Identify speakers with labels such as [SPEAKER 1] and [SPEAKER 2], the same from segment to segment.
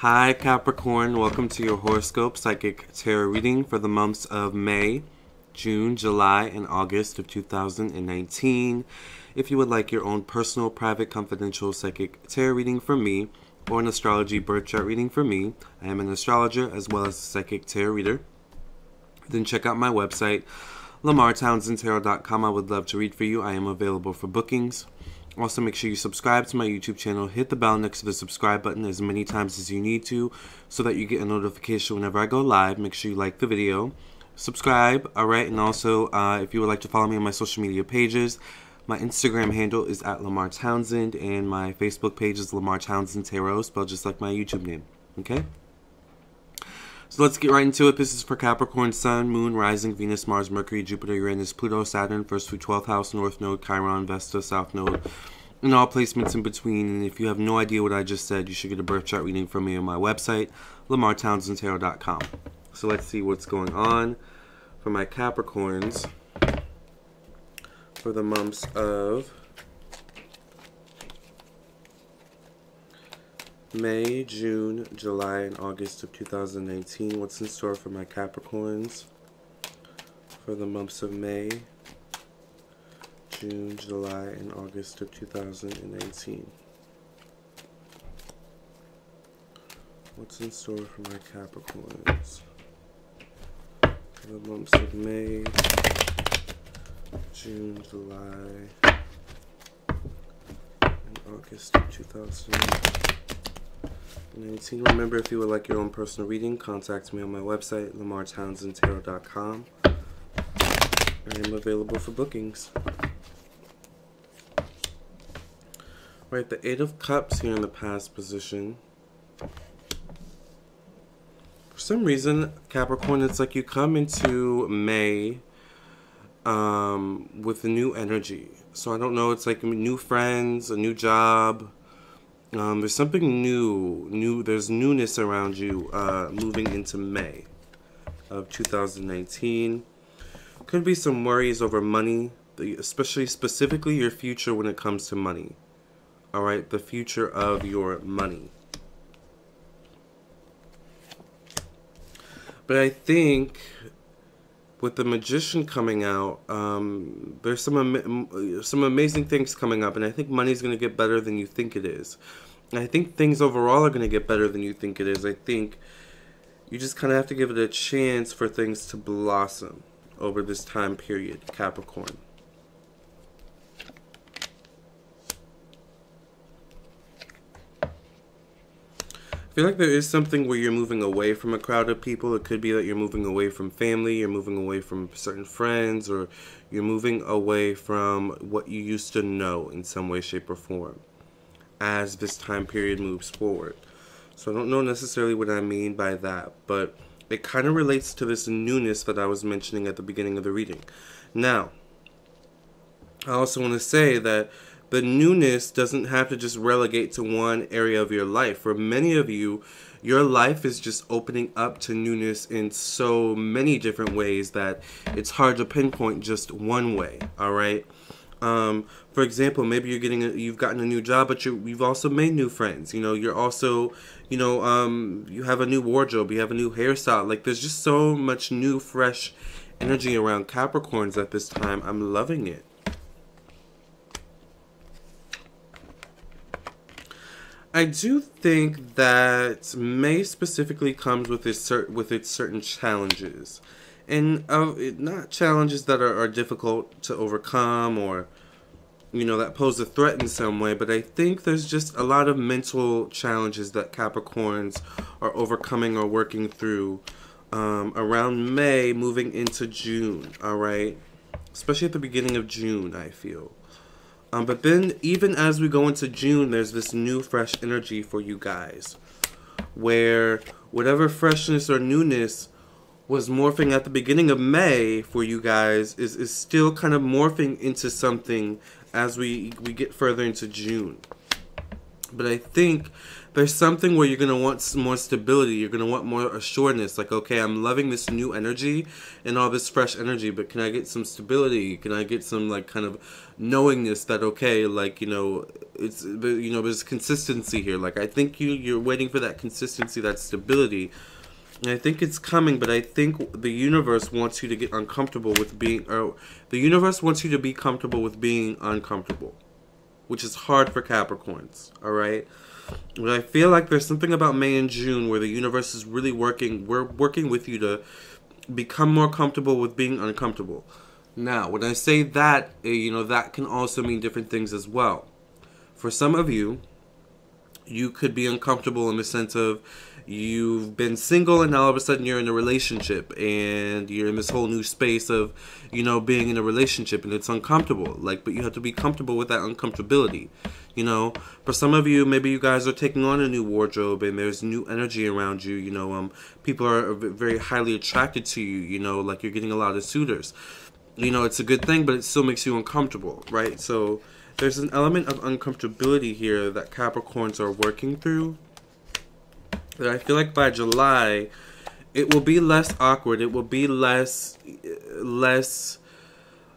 [SPEAKER 1] Hi Capricorn, welcome to your horoscope psychic tarot reading for the months of May, June, July, and August of 2019. If you would like your own personal, private, confidential psychic tarot reading from me, or an astrology birth chart reading from me, I am an astrologer as well as a psychic tarot reader, then check out my website, LamarrTownsendTarot.com. I would love to read for you. I am available for bookings. Also, make sure you subscribe to my YouTube channel. Hit the bell next to the subscribe button as many times as you need to so that you get a notification whenever I go live. Make sure you like the video. Subscribe, alright? And also, if you would like to follow me on my social media pages, my Instagram handle is at Lamarr Townsend, and my Facebook page is Lamarr Townsend Tarot, spelled just like my YouTube name, okay? So let's get right into it. This is for Capricorn, Sun, Moon, Rising, Venus, Mars, Mercury, Jupiter, Uranus, Pluto, Saturn, 1st through 12th house, North Node, Chiron, Vesta, South Node, and all placements in between. And if you have no idea what I just said, you should get a birth chart reading from me on my website, LamarrTownsendTarot.com. So let's see what's going on for my Capricorns for the months of May, June, July, and August of 2019. What's in store for my Capricorns for the months of May, June, July, and August of 2019? What's in store for my Capricorns for the months of May, June, July, and August of 2019? Remember, if you would like your own personal reading, contact me on my website, LamarrTownsendTarot.com. I am available for bookings. Right, the Eight of Cups here in the past position. For some reason, Capricorn, it's like you come into May with a new energy. So I don't know, it's like new friends, a new job. There's something new, there's newness around you moving into May of 2019. Could be some worries over money, especially specifically your future when it comes to money. Alright, the future of your money. But I think with the Magician coming out, there's some amazing things coming up, and I think money's going to get better than you think it is. And I think things overall are going to get better than you think it is. I think you just kind of have to give it a chance for things to blossom over this time period, Capricorn. I feel like there is something where you're moving away from a crowd of people. It could be that you're moving away from family, you're moving away from certain friends, or you're moving away from what you used to know in some way, shape, or form as this time period moves forward. So I don't know necessarily what I mean by that, but it kind of relates to this newness that I was mentioning at the beginning of the reading. Now, I also want to say that the newness doesn't have to just relegate to one area of your life. For many of you, your life is just opening up to newness in so many different ways that it's hard to pinpoint just one way, all right? For example, maybe you've gotten a new job, but you've also made new friends. You know, you're also, you have a new wardrobe, you have a new hairstyle. Like, there's just so much new, fresh energy around Capricorns at this time. I'm loving it. I do think that May specifically comes with its certain challenges, and not challenges that are difficult to overcome or, that pose a threat in some way, but I think there's just a lot of mental challenges that Capricorns are overcoming or working through around May moving into June, alright? Especially at the beginning of June, I feel. But then, even as we go into June, there's this new, fresh energy for you guys, where whatever freshness or newness was morphing at the beginning of May for you guys is still kind of morphing into something as we get further into June. But I think there's something where you're going to want more stability. You're going to want more assuredness. Like, okay, I'm loving this new energy and all this fresh energy, but can I get some stability? Can I get some, like, kind of knowingness that, okay, like, you know, it's, you know, there's consistency here. Like, I think you're waiting for that consistency, that stability. And I think it's coming, but I think the universe wants you to get uncomfortable with being, or the universe wants you to be comfortable with being uncomfortable, which is hard for Capricorns, all right? But I feel like there's something about May and June where the universe is really working with you to become more comfortable with being uncomfortable. Now, when I say that, you know, that can also mean different things as well. For some of you, you could be uncomfortable in the sense of you've been single and now all of a sudden you're in a relationship and you're in this whole new space of, you know, being in a relationship and it's uncomfortable. Like, but you have to be comfortable with that uncomfortability. You know, for some of you, maybe you guys are taking on a new wardrobe and there's new energy around you. You know, people are very highly attracted to you. You know, like you're getting a lot of suitors. You know, it's a good thing, but it still makes you uncomfortable, right? So there's an element of uncomfortability here that Capricorns are working through. That I feel like by July, it will be less awkward. It will be less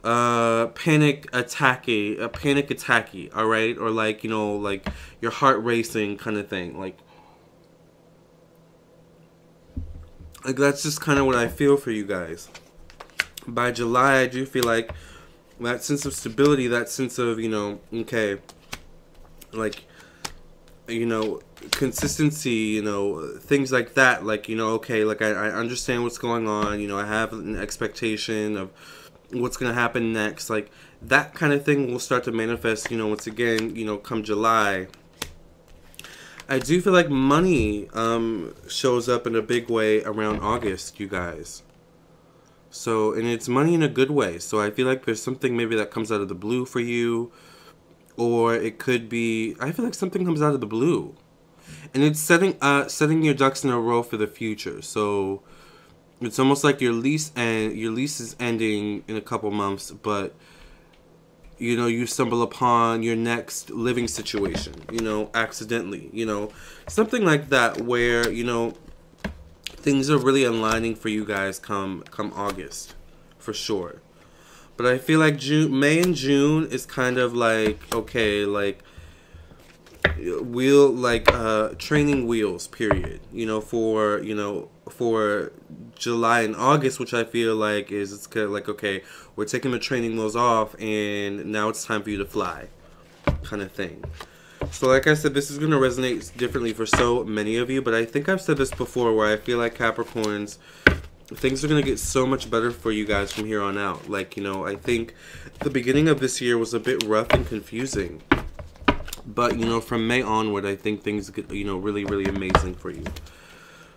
[SPEAKER 1] panic attacky, all right? Or like, you know, like your heart racing kind of thing. Like that's just kind of what I feel for you guys. By July, I do feel like that sense of stability, that sense of, you know, okay, like, you know, consistency, you know, things like that. Like, you know, okay, like I understand what's going on. You know, I have an expectation of what's going to happen next. Like, that kind of thing will start to manifest, you know, once again, you know, come July. I do feel like money shows up in a big way around August, you guys. So, and it's money in a good way. So I feel like there's something maybe that comes out of the blue for you. Or it could be, I feel like something comes out of the blue. And it's setting your ducks in a row for the future. So it's almost like your lease is ending in a couple months, but you know, you stumble upon your next living situation, you know, accidentally, you know, something like that where, you know, things are really aligning for you guys come August, for sure. But I feel like May and June is kind of like, okay, like training wheels, period. You know, for July and August, which I feel like it's kind of like, okay, we're taking the training wheels off and now it's time for you to fly, kind of thing. So like I said, this is going to resonate differently for so many of you, but I think I've said this before where I feel like Capricorns, things are going to get so much better for you guys from here on out. Like, you know, I think the beginning of this year was a bit rough and confusing. But, you know, from May onward, I think things get, you know, really, really amazing for you.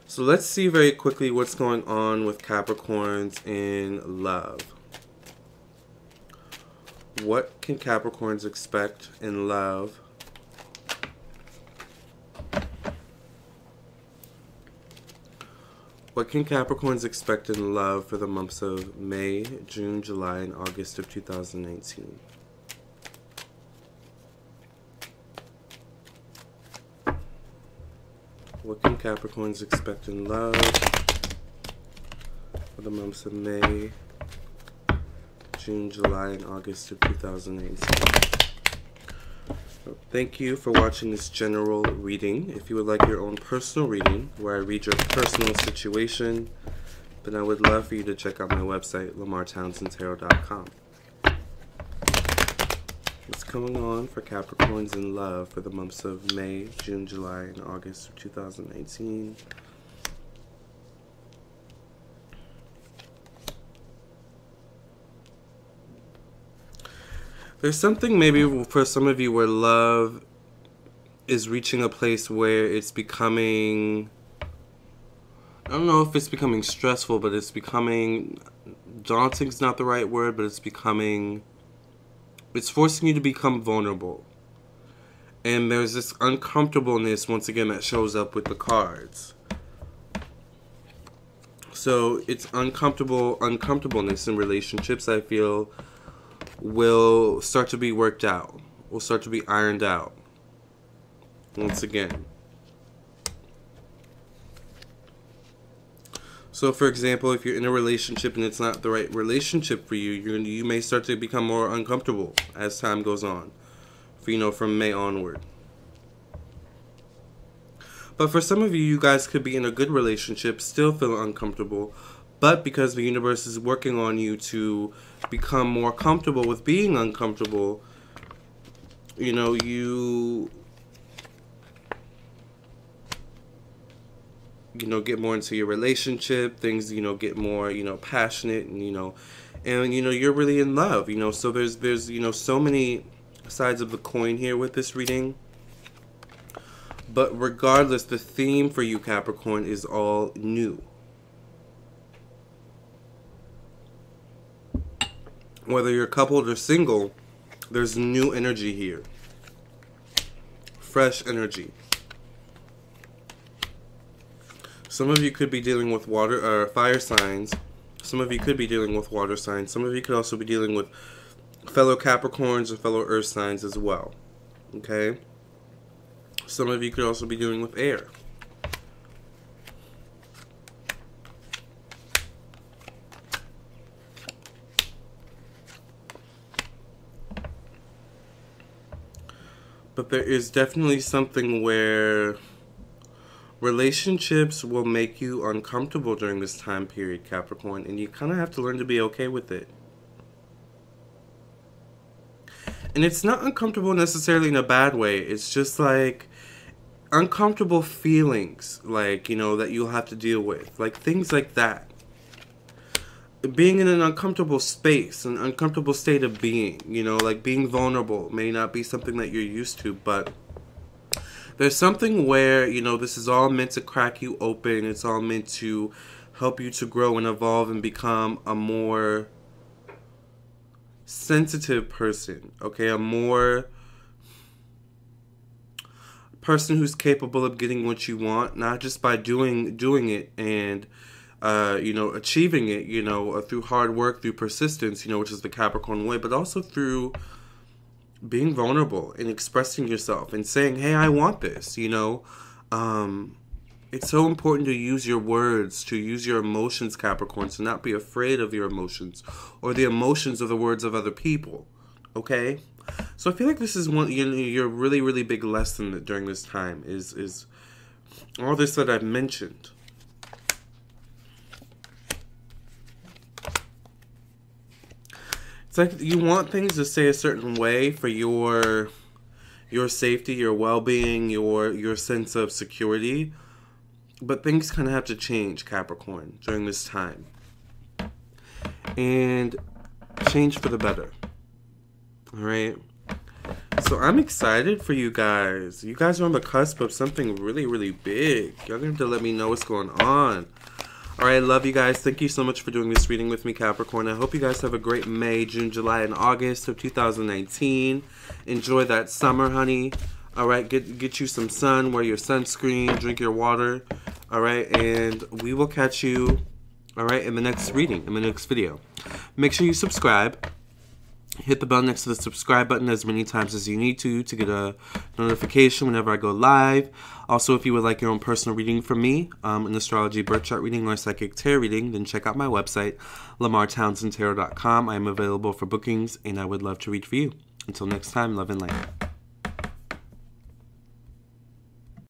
[SPEAKER 1] So let's see very quickly what's going on with Capricorns in love. What can Capricorns expect in love? What can Capricorns expect in love for the months of May, June, July, and August of 2019? What can Capricorns expect in love for the months of May, June, July, and August of 2018? So thank you for watching this general reading. If you would like your own personal reading, where I read your personal situation, then I would love for you to check out my website, LamarrTownsendTarot.com. What's going on for Capricorns in love for the months of May, June, July, and August of 2018? There's something maybe for some of you where love is reaching a place where it's becoming, I don't know if it's becoming stressful, but it's becoming, daunting's not the right word, but it's forcing you to become vulnerable. And there's this uncomfortableness, once again, that shows up with the cards. So it's uncomfortableness in relationships, I feel, will start to be worked out, will start to be ironed out, once again. So, for example, if you're in a relationship and it's not the right relationship for you, you may start to become more uncomfortable as time goes on, from May onward. But for some of you, you guys could be in a good relationship, still feel uncomfortable, but because the universe is working on you to become more comfortable with being uncomfortable, you get more into your relationship, things, get more, passionate, and, you're really in love, so there's so many sides of the coin here with this reading. But regardless, the theme for you, Capricorn, is all new. Whether you're coupled or single, there's new energy here. Fresh energy. Some of you could be dealing with fire signs. Some of you could be dealing with water signs. Some of you could also be dealing with fellow Capricorns or fellow earth signs as well. Okay? Some of you could also be dealing with air. But there is definitely something where relationships will make you uncomfortable during this time period, Capricorn, and you kind of have to learn to be okay with it. And it's not uncomfortable necessarily in a bad way. It's just like uncomfortable feelings, like, that you'll have to deal with. Like things like that. Being in an uncomfortable space, an uncomfortable state of being, like being vulnerable may not be something that you're used to, but there's something where, this is all meant to crack you open. It's all meant to help you to grow and evolve and become a more sensitive person, okay? A more person who's capable of getting what you want, not just by doing it and achieving it, through hard work, through persistence, which is the Capricorn way, but also through being vulnerable and expressing yourself and saying, hey, I want this, It's so important to use your words, to use your emotions, Capricorn, to not be afraid of your emotions or the emotions of the words of other people, okay? So I feel like this is your really, really big lesson during this time is all this that I've mentioned. It's like you want things to stay a certain way for your safety, your well-being, your sense of security. But things kind of have to change, Capricorn, during this time. And change for the better. Alright? So I'm excited for you guys. You guys are on the cusp of something really, really big. Y'all gonna have to let me know what's going on. Alright, I love you guys. Thank you so much for doing this reading with me, Capricorn. I hope you guys have a great May, June, July, and August of 2019. Enjoy that summer, honey. Alright, get you some sun, wear your sunscreen, drink your water. Alright, and we will catch you, alright, in the next reading, in the next video. Make sure you subscribe. Hit the bell next to the subscribe button as many times as you need to get a notification whenever I go live. Also, if you would like your own personal reading from me, an astrology birth chart reading or psychic tarot reading, then check out my website, LamarrTownsendTarot.com. I am available for bookings, and I would love to read for you. Until next time, love and light.